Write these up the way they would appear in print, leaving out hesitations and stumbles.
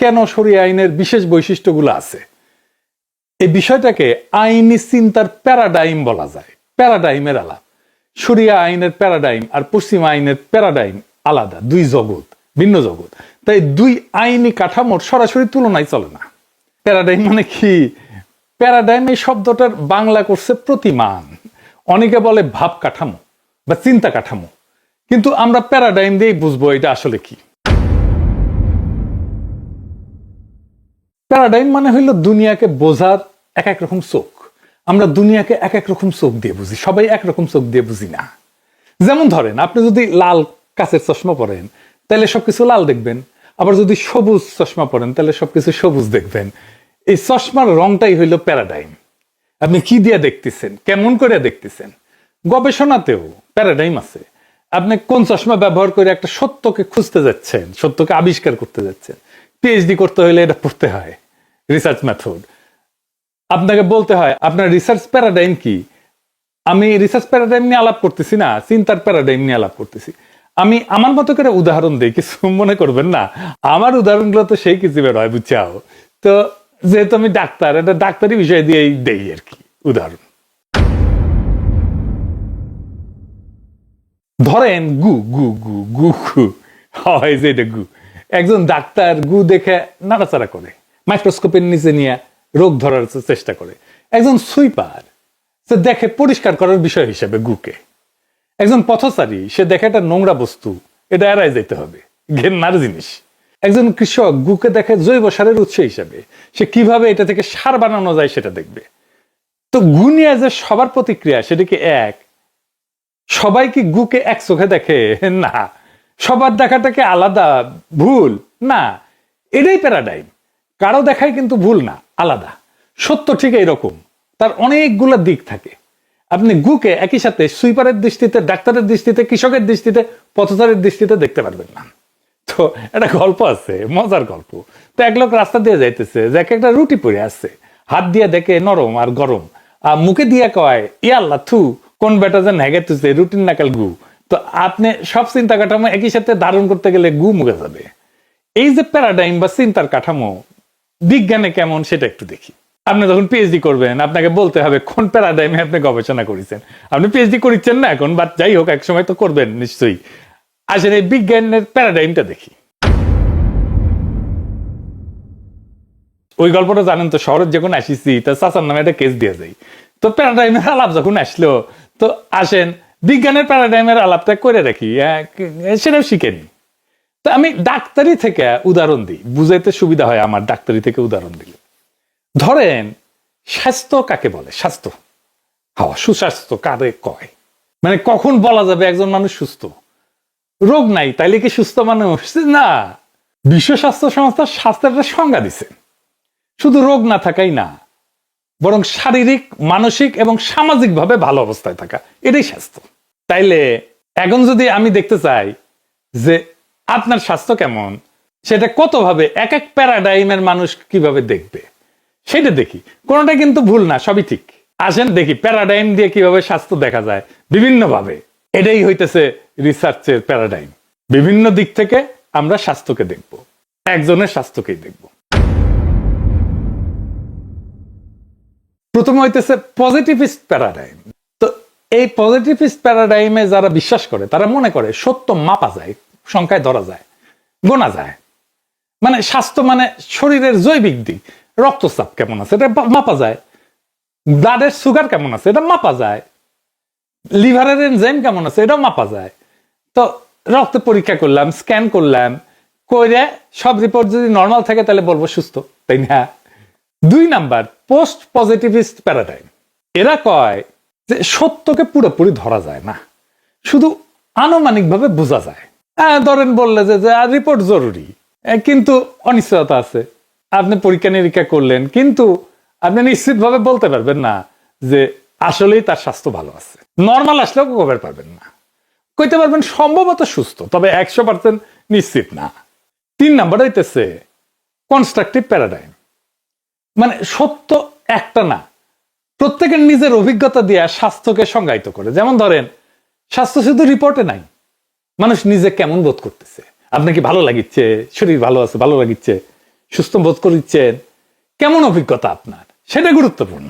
কেন শরিয়া আইনের বিশেষ বৈশিষ্ট্যগুলো আছে, এই বিষয়টাকে আইনি চিন্তার প্যারাডাইম বলা যায়। প্যারাডাইমের আলাপ, শরিয়া আইনের প্যারাডাইম আর পশ্চিমা আইনের প্যারাডাইম আলাদা, দুই জগৎ, ভিন্ন জগৎ। তাই দুই আইনি কাঠামোর সরাসরি তুলনায় চলে না। প্যারাডাইম মানে কি? প্যারাডাইম এই শব্দটার বাংলা করছে প্রতিমান, অনেকে বলে ভাব কাঠামো বা চিন্তা কাঠামো, কিন্তু আমরা প্যারাডাইম দিয়েই বুঝবো এটা আসলে কি। প্যারাডাইম মানে হইল দুনিয়াকে বোঝার এক এক রকম চোখ। আমরা দুনিয়াকে এক এক রকম চোখ দিয়ে বুঝি, সবাই একরকম চোখ দিয়ে বুঝি না। যেমন ধরেন, আপনি যদি লাল কাচের চশমা পরেন তাহলে সবকিছু লাল দেখবেন, আবার যদি সবুজ চশমা পরেন তাহলে সবকিছু সবুজ দেখবেন। এই চশমার রংটাই হইল প্যারাডাইম। আপনি কি দিয়ে দেখতেছেন, কেমন করে দেখতেছেন। গবেষণাতেও প্যারাডাইম আছে। আপনি কোন চশমা ব্যবহার করে একটা সত্যকে খুঁজতে যাচ্ছেন, সত্যকে আবিষ্কার করতে যাচ্ছেন। পিএইচডি করতে হলে এটা পড়তে হয়, রিসার্চ মেথড। আপনাকে বলতে হয় আপনার রিসার্চ প্যারাডাইম কি। আমি রিসার্চ প্যারাডাইম নিয়ে আলাপ করতেছি না, চিন্তার প্যারাডাইম নিয়ে আলাপ করতেছি। আমি আমার মতো করে উদাহরণ দিই, কিছু মনে করবেন না। আমার উদাহরণগুলো তো সেই কিছু বের হয়, বুঝছাও তো। যেহেতু আমি ডাক্তার, এটা ডাক্তারি বিষয় দিয়েই দেই আর কি উদাহরণ। ধরেন গু গু গু গু গু হয় যে এটা গু। একজন ডাক্তার গু দেখে নাড়াচাড়া করে, মাইক্রোস্কোপের নিচে নিয়ে রোগ ধরার চেষ্টা করে। একজন সুইপার সে দেখে পরিষ্কার করার বিষয় হিসেবে গুকে। একজন পথচারী সে দেখে একটা নোংরা বস্তু, এটা এড়াই যেতে হবে, ঘেন্নার জিনিস। একজন কৃষক গুকে দেখে জৈব সারের উৎস হিসেবে, সে কিভাবে এটা থেকে সার বানানো যায় সেটা দেখবে। তো গু নিয়ে যে সবার প্রতিক্রিয়া সেটা কি এক? সবাই কি গুকে এক চোখে দেখে? না। সবার দেখাটাকে আলাদা, ভুল না। এটাই প্যারাডাইম। কারো দেখাই কিন্তু ভুল না, আলাদা। সত্য ঠিক এইরকম, তার অনেকগুলো দিক থাকে। আপনি গুকে একই সাথে সুইপারের দৃষ্টিতে, ডাক্তারের দৃষ্টিতে, কৃষকের দৃষ্টিতে, পথচারীর দৃষ্টিতে দেখতে পারবেন না। তো একটা গল্প আছে, মজার গল্প। তো এক লোক রাস্তা দিয়ে যাইতেছে, যাকে একটা রুটি পরে আছে, হাত দিয়ে দেখে নরম আর গরম, আর মুখে দিয়ে কয় ইয়াল্লা থু, কোন বেটা যেন হেগে তুছে রুটিন নাকাল গু। তো আপনি সব চিন্তা কাঠামো একই সাথে ধারণ করতে গেলে গু মুখে যাবে। এই যে প্যারাডাইম বা চিন্তার কাঠামো বিজ্ঞানে কেমন সেটা একটু দেখি। আপনি যখন পিএইচডি করবেন আপনাকে বলতে হবে কোন প্যারাডাইমে আপনি গবেষণা করেছেন। আপনি পিএইচডি করেছেন না এখন, বাট যাই হোক এক সময় তো করবেন নিশ্চয়ই। আসলে এই বিজ্ঞানের প্যারাডাইমটা দেখি। ওই গল্পটা জানেন তো, শহরের যখন আসিছি তা চাচার নামে একটা কেস দিয়ে যাই। তো প্যারাডাইমের আলাপ যখন আসলো, তো আসেন বিজ্ঞানের প্যারাডাইমের আলাপটা করে রাখি, সেটাও শিখেনি। তো আমি ডাক্তারি থেকে উদাহরণ দিই, বুঝাইতে সুবিধা হয় আমার ডাক্তারি থেকে উদাহরণ দিলে। ধরেন স্বাস্থ্য কাকে বলে? স্বাস্থ্য, সুস্বাস্থ্য কারে কয়? মানে কখন বলা যাবে একজন মানুষ সুস্থ? রোগ নাই তাইলে কি সুস্থ মানুষ? না। বিশ্ব স্বাস্থ্য সংস্থা স্বাস্থ্যের একটা সংজ্ঞা দিছে, শুধু রোগ না থাকাই না, বরং শারীরিক, মানসিক এবং সামাজিক ভাবে ভালো অবস্থায় থাকা, এটাই স্বাস্থ্য। তাইলে এখন যদি আমি দেখতে চাই যে আপনার স্বাস্থ্য কেমন, সেটা কত ভাবে এক এক প্যারাডাইমের মানুষ কিভাবে দেখবে সেটা দেখি। কোনটা কিন্তু ভুল না, সবই ঠিক। আসেন দেখি প্যারাডাইম দিয়ে কিভাবে স্বাস্থ্য দেখা যায় বিভিন্ন ভাবে। এটাই হইতেছে রিসার্চের প্যারাডাইম। বিভিন্ন দিক থেকে আমরা স্বাস্থ্যকে দেখব, একজনের স্বাস্থ্যকেই দেখব। প্রথমে হইতেছে পজিটিভিস্ট প্যারাডাইম। তো এই পজিটিভিস্ট প্যারাডাইমে যারা বিশ্বাস করে তারা মনে করে সত্য মাপা যায়, সংখ্যায় ধরা যায়, গোনা যায়। মানে স্বাস্থ্য মানে শরীরের জৈবিক দিক, রক্তচাপ কেমন আছে এটা মাপা যায়, ব্লাডের সুগার কেমন আছে এটা মাপা যায়, লিভারের এনজাইম কেমন আছে এটা মাপা যায়। তো রক্ত পরীক্ষা করলাম, স্ক্যান করলাম, করে সব রিপোর্ট যদি নর্মাল থাকে তাহলে বলবো সুস্থ, তাই না? 2 নাম্বার পোস্ট পজিটিভিস্ট প্যারাডাইম। এরা কয় যে সত্যকে পুরোপুরি ধরা যায় না, শুধু আনুমানিক ভাবে বোঝা যায়। ধরেন বললে যে রিপোর্ট জরুরি, কিন্তু অনিশ্চয়তা আছে। আপনি পরীক্ষা নিরীক্ষা করলেন, কিন্তু আপনি নিশ্চিত ভাবে বলতে পারবেন না যে আসলেই তার স্বাস্থ্য ভালো আছে। নর্মাল আসলেও কভার পারবেন না, কইতে পারবেন সম্ভবত সুস্থ, তবে 100% নিশ্চিত না। 3 নাম্বার হইতেছে কনস্ট্রাকটিভ প্যারাডাইম। মানে সত্য একটা না, প্রত্যেকের নিজের অভিজ্ঞতা দিয়ে স্বাস্থ্যকে সংজ্ঞায়িত করে। যেমন ধরেন স্বাস্থ্য শুধু রিপোর্টে নাই, মানুষ নিজে কেমন বোধ করতেছে, আপনার কি ভালো লাগিচ্ছে, শরীর ভালো আছে, ভালো লাগিচ্ছে, সুস্থ বোধ করছেন, কেমন অভিজ্ঞতা আপনার, সেটা গুরুত্বপূর্ণ।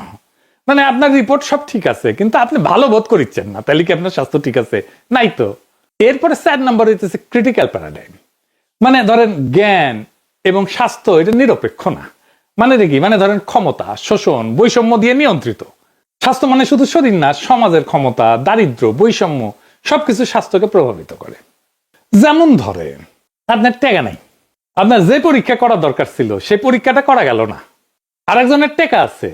মানে আপনার রিপোর্ট সব ঠিক আছে, কিন্তু আপনি ভালো বোধ করছেন না, তাহলে কি আপনার স্বাস্থ্য ঠিক আছে? নাই তো। এরপরে 4 নম্বর হইতেছে ক্রিটিক্যাল প্যারাডাইম। মানে ধরেন জ্ঞান এবং স্বাস্থ্য এটা নিরপেক্ষ না। মানে কি? মানে ধরেন ক্ষমতা, শোষণ, বৈষম্য দিয়ে নিয়ন্ত্রিত। স্বাস্থ্য মানে শুধু শরীর না, সমাজের ক্ষমতা, দারিদ্র, বৈষম্য সবকিছু স্বাস্থ্যকে প্রভাবিত করে। যেমন ধরেন আপনার টাকা নাই, আপনার যে পরীক্ষা করা দরকার ছিল সেই পরীক্ষাটা করা গেল না। আরেকজনের টাকা আছে,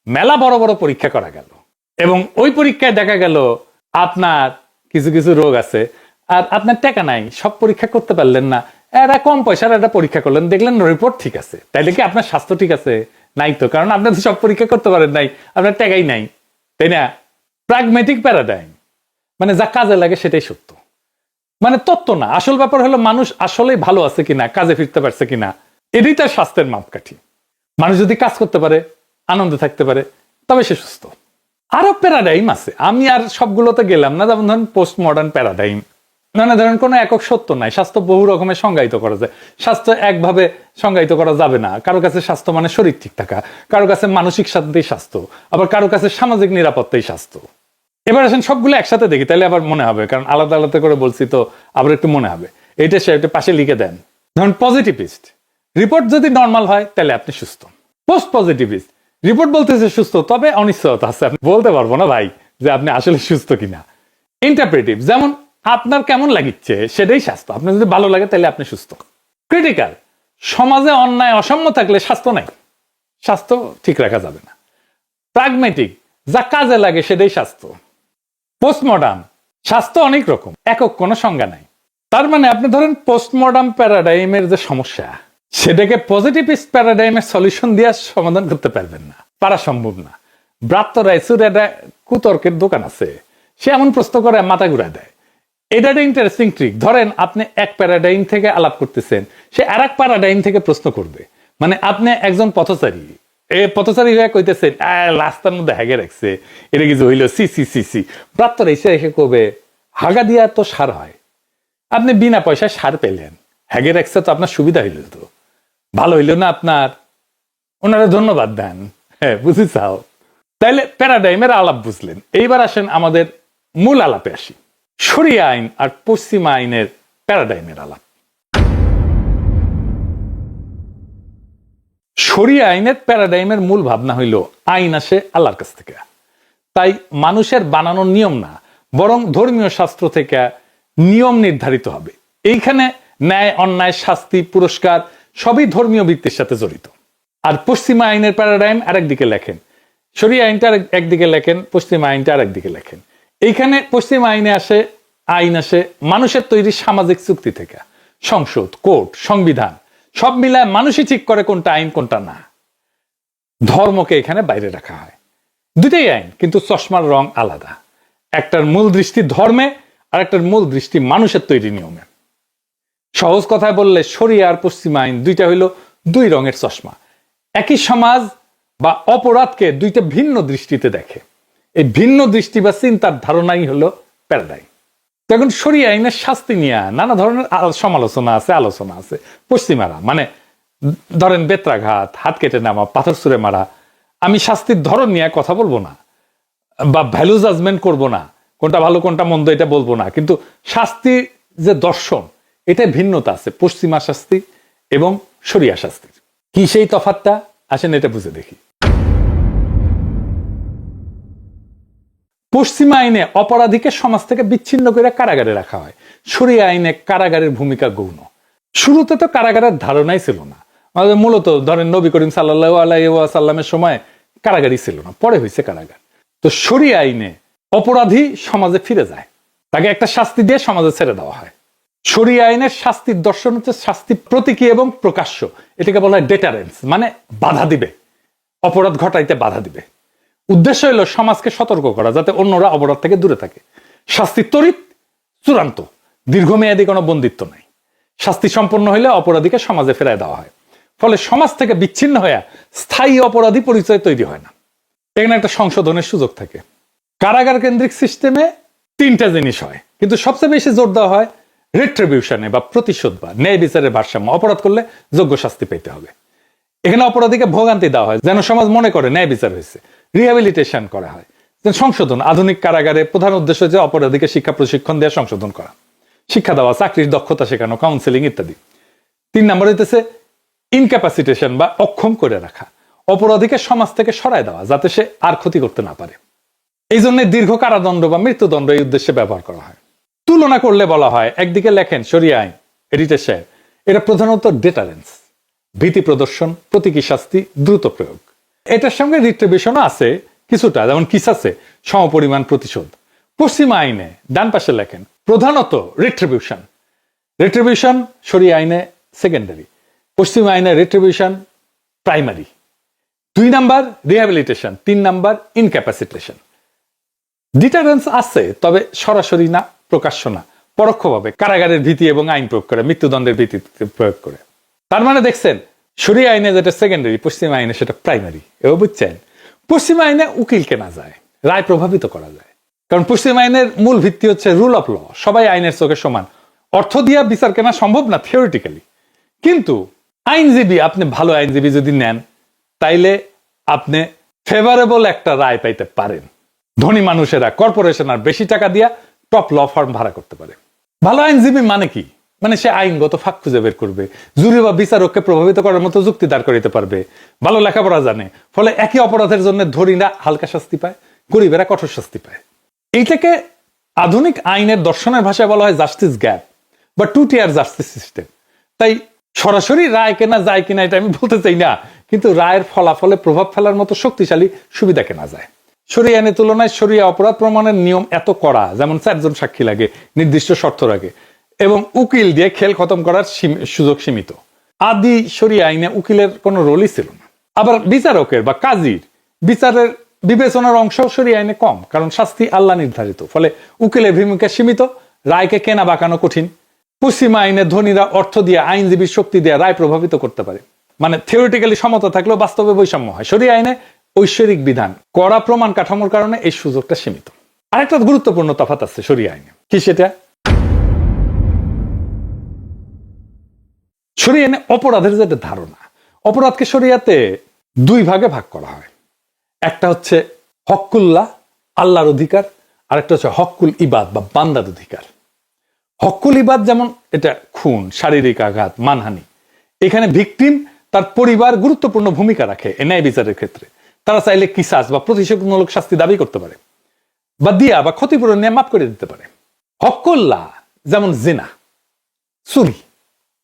মেলা বড় বড় পরীক্ষা করা গেল, এবং ওই পরীক্ষায় দেখা গেল আপনার কিছু কিছু রোগ আছে, আর আপনার টাকা নাই, সব পরীক্ষা করতে পারলেন না। এরা কম পয়সার একটা পরীক্ষা করলেন, দেখলেন রিপোর্ট ঠিক আছে, তাইলে কি আপনার স্বাস্থ্য ঠিক আছে? নাই তো, কারণ আপনার সব পরীক্ষা করতে পারেন নাই, আপনার টাকাই নাই, তাই না? প্র্যাগম্যাটিক প্যারাডাইম মানে যা কাজে লাগে সেটাই সত্য, মানে তত্ত্ব না। আসল ব্যাপার হলো মানুষ আসলেই ভালো আছে কিনা, কাজে ফিরতে পারছে কিনা, এটাই তার স্বাস্থ্যের মাপকাঠি। মানুষ যদি কাজ করতে পারে, আনন্দে থাকতে পারে, তবে সে সুস্থ। আরো প্যারাডাইম আছে, আমি আর সবগুলোতে গেলাম না। যেমন ধরেন পোস্ট মডার্ন প্যারাডাইম, মানে ধরেন কোনো একক সত্য নাই, স্বাস্থ্য বহু রকমের সংজ্ঞায়িত করা যায়। স্বাস্থ্য একভাবে সংজ্ঞায়িত করা যাবে না। কারো কাছে স্বাস্থ্য মানে শরীর ঠিক থাকা, কারো কাছে মানসিক শান্তিই স্বাস্থ্য, আবার কারো কাছে সামাজিক নিরাপত্তাই স্বাস্থ্য। এবার আসেন সবগুলো একসাথে দেখি, তাহলে আবার মনে হবে, কারণ আলাদা আলাদা করে বলছি তো আবার একটু মনে হবে। এইটা সে একটা পাশে লিখে দেন। ধরুন পজিটিভিস্ট, রিপোর্ট যদি নর্মাল হয় তাহলে আপনি সুস্থ। পোস্ট পজিটিভিস্ট, রিপোর্ট বলতেছে সুস্থ, তবে অনিশ্চয়তা আছে, আপনি বলতে পারবো না ভাই যে আপনি আসলে সুস্থ কিনা। ইন্টারপ্রেটিভ, যেমন আপনার কেমন লাগিচ্ছে সেটাই স্বাস্থ্য, আপনার যদি ভালো লাগে তাহলে আপনি সুস্থ। ক্রিটিক্যাল, সমাজে অন্যায় অসাম্য থাকলে স্বাস্থ্য নাই, স্বাস্থ্য ঠিক রাখা যাবে না। প্র্যাগম্যাটিক, যা কাজে লাগে সেটাই স্বাস্থ্য। পোস্টমডার্ন, স্বাস্থ্য অনেক রকম, একক কোনো সংজ্ঞা নাই। তার মানে আপনি ধরেন পোস্টমডার্ন প্যারাডাইমের যে সমস্যা, সেটাকে পজিটিভিস্ট প্যারাডাইমের সলিউশন দিয়ে সমাধান করতে পারবেন না, পারা সম্ভব না। ব্রাত্য রাইসুর একটা কুতর্কের দোকান আছে, সে এমন প্রশ্ন করে মাথা ঘুরায় দেয়। এটা একটা ইন্টারেস্টিং ট্রিক। ধরেন আপনি এক প্যারাডাইম থেকে আলাপ করতেছেন, সে আর এক প্যারাডাইম থেকে প্রশ্ন করবে। মানে আপনি একজন পথচারী, পথচারী হয়ে কইতেছেন রাস্তার মধ্যে হ্যাগে রাখছে, এটা কিছু হইলো, সি সি সি সি। প্রাপ্তর এসে কবে হাগা দিয়া তো সার হয়, আপনি বিনা পয়সায় সার পেলেন, হ্যাগে রাখছে তো আপনার সুবিধা হইল, তো ভালো হইল না আপনার? ওনারা ধন্যবাদ দেন, হ্যাঁ বুঝি চাও। তাইলে প্যারাডাইমের আলাপ বুঝলেন। এইবার আসেন আমাদের মূল আলাপে আসি, শরিয়া আইন আর পশ্চিমা আইনের প্যারাডাইমের আলাপ। শরিয়া আইনের প্যারাডাইমের মূল ভাবনা হইল আইন আসে আল্লাহর কাছ থেকে, তাই মানুষের বানানোর নিয়ম না, বরং ধর্মীয় শাস্ত্র থেকে নিয়ম নির্ধারিত হবে। এইখানে ন্যায়, অন্যায়, শাস্তি, পুরস্কার সবই ধর্মীয় ভিত্তির সাথে জড়িত। আর পশ্চিমা আইনের প্যারাডাইম আরেকদিকে লেখেন, শরিয়া আইনটা একদিকে লেখেন, পশ্চিমা আইনটা আরেকদিকে লেখেন। এইখানে পশ্চিমা আইন আসে মানুষের তৈরি সামাজিক চুক্তি থেকে, সংসদ, কোর্ট, সংবিধান সব মিলায় মানুষই ঠিক করে কোনটা আইন কোনটা না। ধর্মকে এখানে বাইরে রাখা হয়। দুটাই আইন, কিন্তু চশমার রং আলাদা। একটার মূল দৃষ্টি ধর্মে, আর একটার মূল দৃষ্টি মানুষের তৈরি নিয়মে। সহজ কথায় বললে শরিয়া আর পশ্চিমা আইন দুইটা হইল দুই রঙের চশমা। একই সমাজ বা অপরাধকে দুইটা ভিন্ন দৃষ্টিতে দেখে। এই ভিন্ন দৃষ্টি বা চিন্তার ধারণাই হলো প্যারাডাইম। এখন শরিয়া আইনের শাস্তি নিয়ে নানা ধরনের সমালোচনা আছে, আলোচনা আছে। পশ্চিমারা মানে ধরেন বেত্রাঘাত, হাত কেটে নেওয়া, পাথর ছুঁড়ে মারা। আমি শাস্তির ধরন নিয়ে কথা বলবো না, বা ভ্যালু জাজমেন্ট করবো না, কোনটা ভালো কোনটা মন্দ এটা বলবো না, কিন্তু শাস্তি যে দর্শন, এটা ভিন্নতা আছে পশ্চিমা শাস্তি এবং শরিয়া শাস্তির। কি সেই তফাৎটা, আসেন এটা বুঝে দেখি। পশ্চিমা আইনে অপরাধীকে সমাজ থেকে বিচ্ছিন্ন করে কারাগারে রাখা হয়, শরিয়া আইনে কারাগারের ভূমিকা গৌণ। শুরুতে তো কারাগারের ধারণাই ছিল না, মূলত ধরেন নবী করিম সাল্লাল্লাহু আলাইহি ওয়াসাল্লামের সময় কারাগারই ছিল না, পরে হয়েছে কারাগার। তো শরিয়া আইনে অপরাধী সমাজে ফিরে যায়, তাকে একটা শাস্তি দিয়ে সমাজে ছেড়ে দেওয়া হয়। শরিয়া আইনের শাস্তির দর্শন হচ্ছে শাস্তি প্রতীকী এবং প্রকাশ্য। এটাকে বলা হয় ডেটারেন্স, মানে বাধা দিবে, অপরাধ ঘটাইতে বাধা দিবে। উদ্দেশ্য হলো সমাজকে সতর্ক করা, যাতে অন্যরা অপরাধ থেকে দূরে থাকে। শাস্তি ত্বরিত, চূড়ান্ত, দীর্ঘমেয়াদী কোনো বন্দিত্ব নাই। শাস্তি সম্পন্ন হইলে অপরাধীকে সমাজে ফেরায় দেওয়া হয়। ফলে সমাজ থেকে বিচ্ছিন্ন হয়ে স্থায়ী অপরাধী পরিচয় তৈরি হয় না। এখানে একটা সংশোধনের সুযোগ থাকে। কারাগার কেন্দ্রিক সিস্টেমে তিনটা জিনিস হয়, কিন্তু সবচেয়ে বেশি জোর দেওয়া হয় রিট্রিবিউশনে বা প্রতিশোধ বা ন্যায় বিচারের ভারসাম্য। অপরাধ করলে যোগ্য শাস্তি পেতে হবে। এখানে অপরাধীকে ভোগান্তি দেওয়া হয় যেন সমাজ মনে করে ন্যায় বিচার হয়েছে, রিহ্যাবিলিটেশন করা হয়, সংশোধন। আধুনিক কারাগারে প্রধান উদ্দেশ্য যে অপরাধীকে শিক্ষা প্রশিক্ষণ দেওয়া, সংশোধন করা, শিক্ষা দেওয়া, চাকরির দক্ষতা শেখানো, কাউন্সেলিং ইত্যাদি। 3 নম্বর হইতেছে ইনক্যাপাসিটেশন বা অক্ষম করে রাখা, অপরাধীকে সমাজ থেকে সরায় দেওয়া যাতে সে আর ক্ষতি করতে না পারে। এই জন্য দীর্ঘ কারাদণ্ড বা মৃত্যুদণ্ড এই উদ্দেশ্যে ব্যবহার করা হয়। তুলনা করলে বলা হয়, একদিকে লেখেন শরিয়া আইন, এডিটর সাহেব, এটা প্রধানত ডেটারেন্স, ভীতি প্রদর্শন, প্রতীকী শাস্তি, দ্রুত প্রয়োগ। এটার সঙ্গে রিট্রিবিউশনও আছে কিছুটা, যেমন কিসাসে সমপরিমাণ প্রতিশোধ। পশ্চিমা আইনে ডান পাশে লেখেন প্রধানত রিট্রিবিউশন। রিট্রিবিউশন শরিয়া আইনে সেকেন্ডারি, পশ্চিমা আইনে retribution primary. 2 number rehabilitation, 3 number ইনক্যাপাসিটেশন। Deterrence আছে, তবে সরাসরি না, প্রকাশ্য না, পরোক্ষভাবে কারাগারের ভীতি এবং আইন প্রয়োগ করে, মৃত্যুদণ্ডের ভিত্তিতে প্রয়োগ করে। তার মানে দেখছেন শরিয়া আইনে যেটা সেকেন্ডারি, পশ্চিমা আইনে সেটা প্রাইমারি। এও বুঝছেন, পশ্চিমা আইনে উকিল কেনা যায়, রায় প্রভাবিত করা যায়, কারণ পশ্চিমা আইনের মূল ভিত্তি হচ্ছে রুল অফ ল, সবাই আইনের চোখে সমান। অর্থ দিয়া বিচার কেনা সম্ভব না থিওরিটিক্যালি, কিন্তু আইনজীবী, আপনি ভালো আইনজীবী যদি নেন তাইলে আপনি ফেভারেবল একটা রায় পাইতে পারেন। ধনী মানুষেরা, কর্পোরেশন আর বেশি টাকা দিয়া টপ ল ফার্ম ভাড়া করতে পারে। ভালো আইনজীবী মানে কি? মানে সে আইনগত ফাঁক খুঁজে বের করবে, জুরি বা বিচারককে প্রভাবিত করার মতো যুক্তি দাঁড় করাতে পারবে, ভালো লেখাপড়া জানে, ফলে একই অপরাধের জন্য ধনীরা হালকা শাস্তি পায়, গরিবেরা কঠোর শাস্তি পায়। এইটাকে আধুনিক আইনের দর্শনের ভাষায় বলা হয় জাস্টিস গ্যাপ বা 2 টিয়ার জাস্টিস সিস্টেম। তাই সরাসরি রায় কেনা যায় কিনা এটা আমি বলতে চাই না, কিন্তু রায়ের ফলাফলে প্রভাব ফেলার মতো শক্তিশালী সুবিধা কেনা যায়। শরিয়া আইনের তুলনায় শরিয়া অপরাধ প্রমাণের নিয়ম এত কড়া, যেমন 4 জন সাক্ষী লাগে, নির্দিষ্ট শর্ত রাখে, এবং উকিল দিয়ে খেল খতম করার সুযোগ সীমিত। আদি শরিয়া আইনে উকিলের কোনো রোলই ছিল না। আবার বিচারকের বা কাজীর বিচারের বিবেচনার অংশ শরিয়া আইনে কম, কারণ শাস্তি আল্লাহ নির্ধারিত, ফলে উকিলের ভূমিকা সীমিত, রায়কে কেনা বাঁকানো কঠিন। পশ্চিমা আইনে ধনীরা অর্থ দিয়ে, আইনজীবীর শক্তি দিয়ে রায় প্রভাবিত করতে পারে, মানে থিওরিটিক্যালি সমতা থাকলেও বাস্তবে বৈষম্য হয়। শরিয়া আইনে ঐশ্বরিক বিধান, কড়া প্রমাণ কাঠামোর কারণে এই সুযোগটা সীমিত। আরেকটা গুরুত্বপূর্ণ তফাৎ আছে শরিয়া আইনে, কি সেটা? শরিয়া আইনে অপরাধের যেটা ধারণা, অপরাধকে শরিয়াতে 2 ভাগে ভাগ করা হয়। একটা হচ্ছে হক্কুল্লাহ, আল্লাহর অধিকার, আর একটা হচ্ছে হক্কুল ইবাদ বা বান্দার অধিকার। হক্কুল ইবাদ যেমন এটা খুন, শারীরিক আঘাত, মানহানি। এখানে ভিকটিম, তার পরিবার গুরুত্বপূর্ণ ভূমিকা রাখে ন্যায় বিচারের ক্ষেত্রে। তারা চাইলে কিসাস বা প্রতিশোধমূলক শাস্তি দাবি করতে পারে, বা দিয়া বা ক্ষতিপূরণ নিয়ে মাফ করে দিতে পারে। হক্কুল্লাহ যেমন জিনা, চুরি,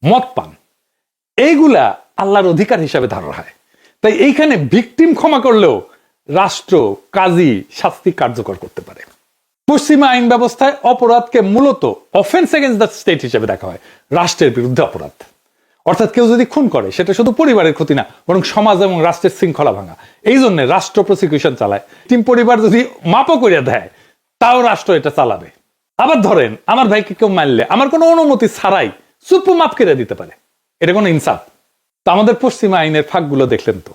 মদ পান, এইগুলা আল্লাহর অধিকার হিসাবে ধরা হয়। তাই এইখানে ভিকটিম ক্ষমা করলেও রাষ্ট্র, কাজী শাস্তি কার্যকর করতে পারে। পশ্চিমা আইন ব্যবস্থায় অপরাধকে মূলত অফেন্স এগেইনস্ট দ্য স্টেট হিসেবে দেখা হয়, রাষ্ট্রের বিরুদ্ধে অপরাধ। অর্থাৎ কেউ যদি খুন করে সেটা শুধু পরিবারের ক্ষতি না, বরং সমাজ এবং রাষ্ট্রের শৃঙ্খলা ভাঙা। এই জন্য রাষ্ট্র প্রসিকিউশন চালায়। টিম পরিবার যদি মাপও করে দেয়, তাও রাষ্ট্র এটা চালাবে। আবার ধরেন আমার ভাইকে কেউ মারলে আমার কোনো অনুমতি ছাড়াই চুপ মাপ করে দিতে পারে, এটা কোনো ইনসাফ? তো আমাদের পশ্চিমা আইনের ফাঁকগুলো দেখলেন তো,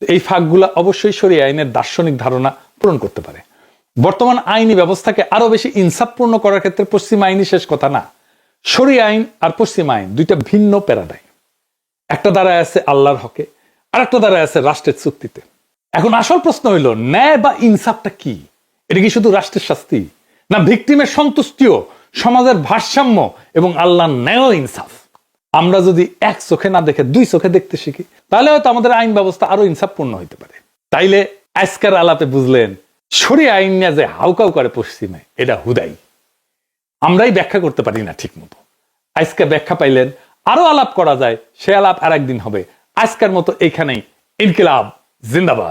এই ফাঁকগুলো অবশ্যই শরিয়া আইনের দার্শনিক ধারণা পূরণ করতে পারে। বর্তমান আইনি ব্যবস্থাকে আরো বেশি ইনসাফপূর্ণ করার ক্ষেত্রে পশ্চিমা আইনই শেষ কথা না। শরিয়া আইন আর পশ্চিমা আইন 2টা ভিন্ন প্যারাডাইম। একটা দাঁড়ায় আছে আল্লাহর হকে, আর একটা দাঁড়ায় আছে রাষ্ট্রের চুক্তিতে। এখন আসল প্রশ্ন হইল, ন্যায় বা ইনসাফটা কি? এটা কি শুধু রাষ্ট্রের শাস্তি, না ভিকটিমের সন্তুষ্টিও, সমাজের ভারসাম্য এবং আল্লাহর ন্যায় ইনসাফ? আমরা যদি এক চোখে না দেখে 2 চোখে দেখতে শিখি, তাহলে হয়তো আমাদের আইন ব্যবস্থা আরো ইনসাফপূর্ণ হইতে পারে। তাইলে আজকের আলাপে বুঝলেন শরিয়া আইন নিয়ে যে হাউকাউ করে পশ্চিমে, এটা হুদাই, আমরাই ব্যাখ্যা করতে পারি না ঠিক মতো। আজকে ব্যাখ্যা পাইলেন, আরো আলাপ করা যায়, সে আলাপ আর একদিন হবে। আজকের মতো এইখানেই। ইনকিলাব জিন্দাবাদ।